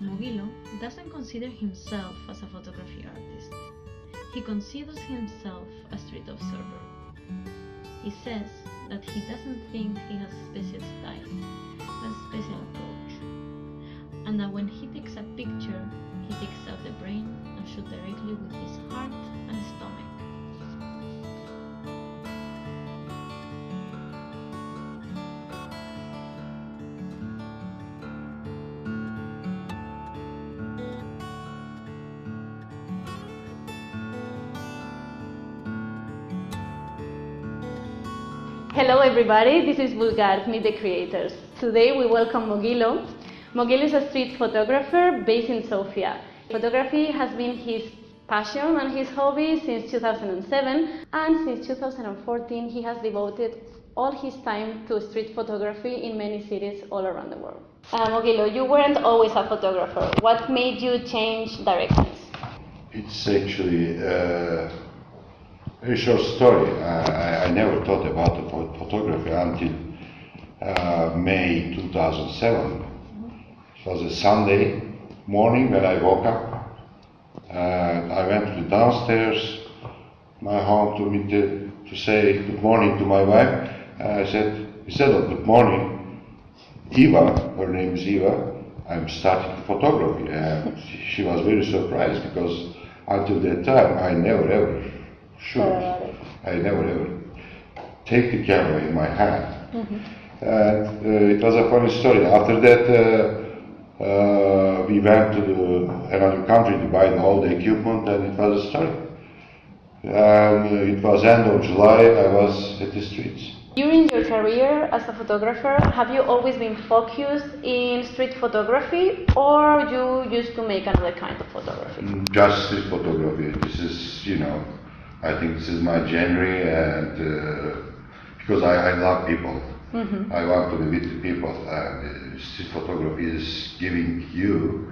Mogilo doesn't consider himself as a photography artist. He considers himself a street observer. He says that he doesn't think he has a special style, but a special approach, and that when he takes a picture, he takes out the brain and shoots directly with his heart and stomach. Hello everybody, this is BulgArt, Meet the Creators. Today we welcome Mogilo. Mogilo is a street photographer based in Sofia. Photography has been his passion and his hobby since 2007, and since 2014 he has devoted all his time to street photography in many cities all around the world. Mogilo, you weren't always a photographer. What made you change directions? It's actually a very short story. I never thought about the photography until May 2007. It was a Sunday morning when I woke up. I went to the downstairs, my home, to say good morning to my wife. I said, instead of good morning, Eva, her name is Eva, I'm starting photography. And she was very surprised because until that time I never ever I never ever take the camera in my hand. And it was a funny story. After that, we went to another country to buy all the equipment, and it was a story. And it was end of July, I was at the streets. During your career as a photographer, have you always been focused in street photography, or you used to make another kind of photography? Just street photography. This is, I think this is my genre, and because I love people. I want to be with the people, and street photography is giving you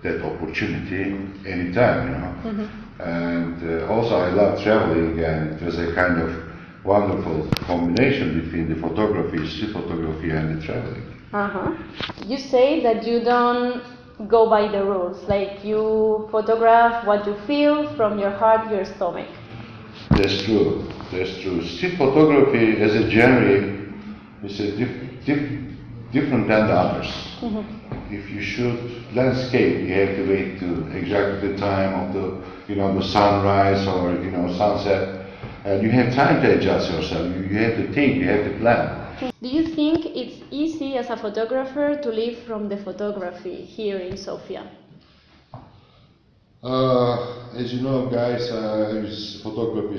that opportunity anytime, And also I love traveling, and it was a kind of wonderful combination between the photography, street photography, and the traveling. You say that you don't go by the rules, like you photograph what you feel from your heart, your stomach. That's true. That's true. Street photography as a genre is different than the others. If you shoot landscape, you have to wait to exactly the time of the sunrise or sunset, and you have time to adjust yourself. You have to think. You have to plan. Do you think it's easy as a photographer to live from the photography here in Sofia? As you know, guys, photography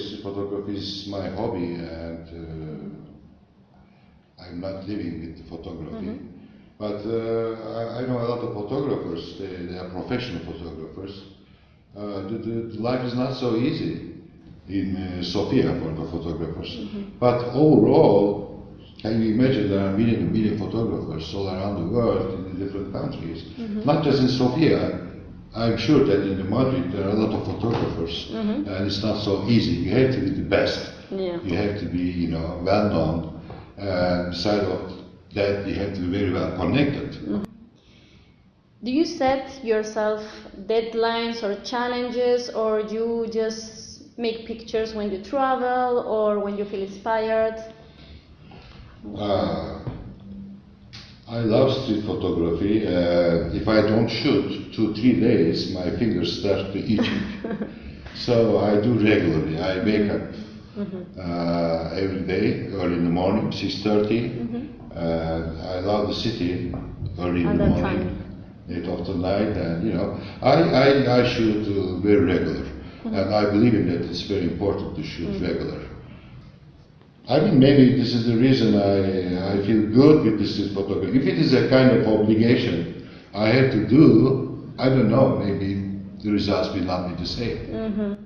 is my hobby, and I'm not living with the photography. But I know a lot of photographers. They are professional photographers. The life is not so easy in Sofia for the photographers. But overall, can you imagine there are million photographers all around the world in the different countries, not just in Sofia. I'm sure that in Madrid there are a lot of photographers, and it's not so easy. You have to be the best. You have to be, well known, and besides of that, you have to be very well connected. Do you set yourself deadlines or challenges, or you just make pictures when you travel or when you feel inspired? I love street photography. If I don't shoot 2-3 days, my fingers start to itching. So I do regularly. I wake up every day, early in the morning, 6:30. I love the city early in the morning, 8 of the night, and I shoot very regular, and I believe in that. It's very important to shoot regular. I mean, maybe this is the reason I feel good with this street photography. If it is a kind of obligation I have to do, I don't know, maybe the results will not be the same.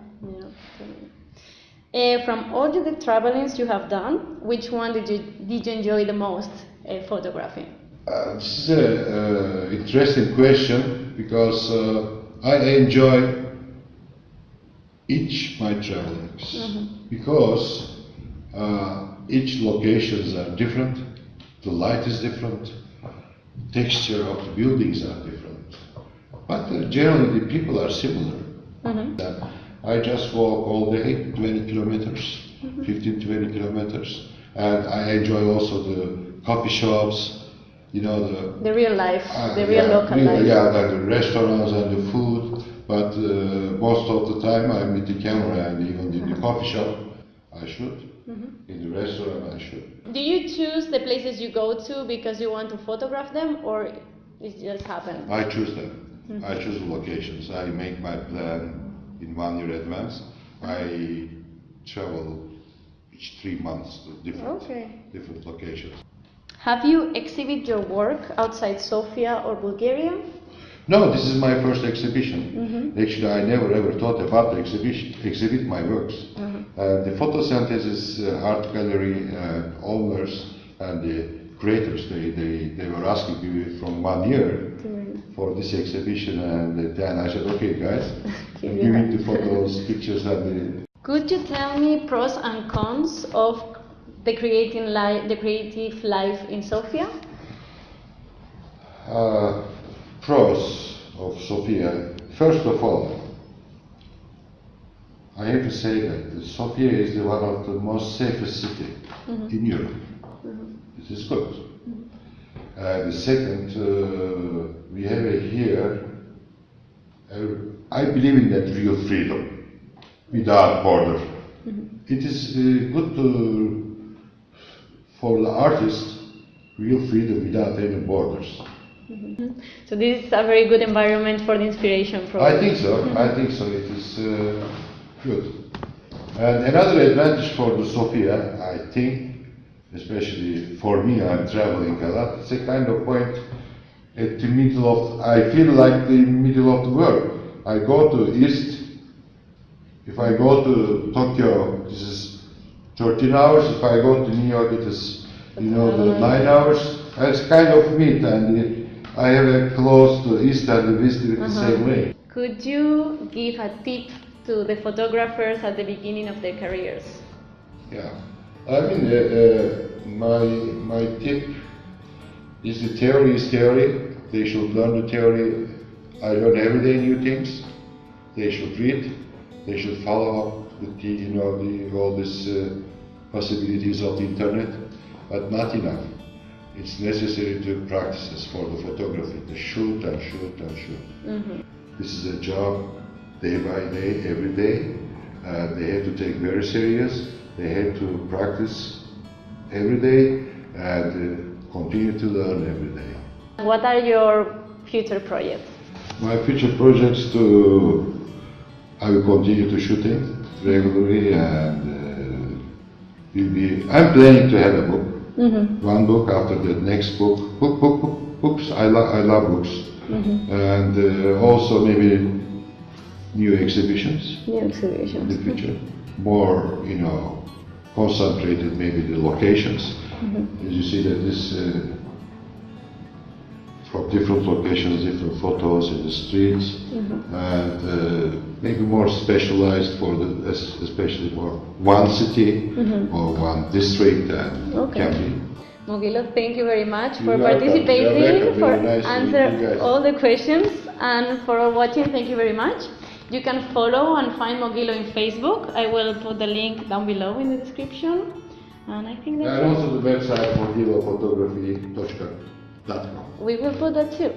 From all the travelings you have done, which one did you enjoy the most photographing? This is an interesting question, because I enjoy each my travelings, because each locations are different, the light is different, texture of the buildings are different, But generally the people are similar. Mhm. I just walk all day, 20 kilometers, 15, 20 kilometers, and I enjoy also the coffee shops, you know, The real life, the real local life. Yeah, the restaurants and the food, but most of the time I'm with the camera, and even in the coffee shop I shoot, in the restaurant I shoot. Do you choose the places you go to because you want to photograph them, or it just happens? I choose them. I choose the locations. I make my plan in 1 year advance. I travel each 3 months to different locations. Have you exhibited your work outside Sofia or Bulgaria? No, this is my first exhibition. Actually, I never ever thought about the exhibit my works. The photosynthesis art gallery owners and the creators, they were asking me from 1 year for this exhibition, and then I said, okay guys, give me the photos, pictures, and the... Could you tell me pros and cons of the creative life in Sofia? Pros of Sofia. First of all, I have to say that Sofia is one of the most safest city in Europe. This is good. The second, we have here, I believe in that real freedom without border. It is good for the artist, real freedom without any borders. So this is a very good environment for the inspiration process. I think so. I think so. It is good. And another advantage for the Sofia, I think, especially for me, I'm traveling a lot. It's a kind of point at the middle of. I feel like the middle of the world. I go to East. If I go to Tokyo, this is 13 hours. If I go to New York, it is, the 9 hours. It's kind of mid, and I have a close to East and the West with the same way. Could you give a tip to the photographers at the beginning of their careers? Yeah, I mean, my tip is the theory is theory. They should learn the theory. I learn every day new things. They should read. They should follow up with all these possibilities of the internet, but not enough. It's necessary to practice for the photography, to shoot and shoot and shoot. This is a job day by day, every day. They have to take very serious. They have to practice every day and continue to learn every day. What are your future projects? My future projects I will continue to shooting regularly, and I'm planning to have a book. One book after the next book. Books. I love books, and also maybe new exhibitions. In the future, more concentrated maybe the locations. As you see that this from different locations, different photos in the streets, and maybe more specialized for especially for one city or one district and county. Mogilo, thank you very much for welcome. participating, for Nice answering all the questions, and for watching. Thank you very much. You can follow and find Mogilo in Facebook. I will put the link down below in the description. And I think that's and also the website mogilophotography.com. We will put that too.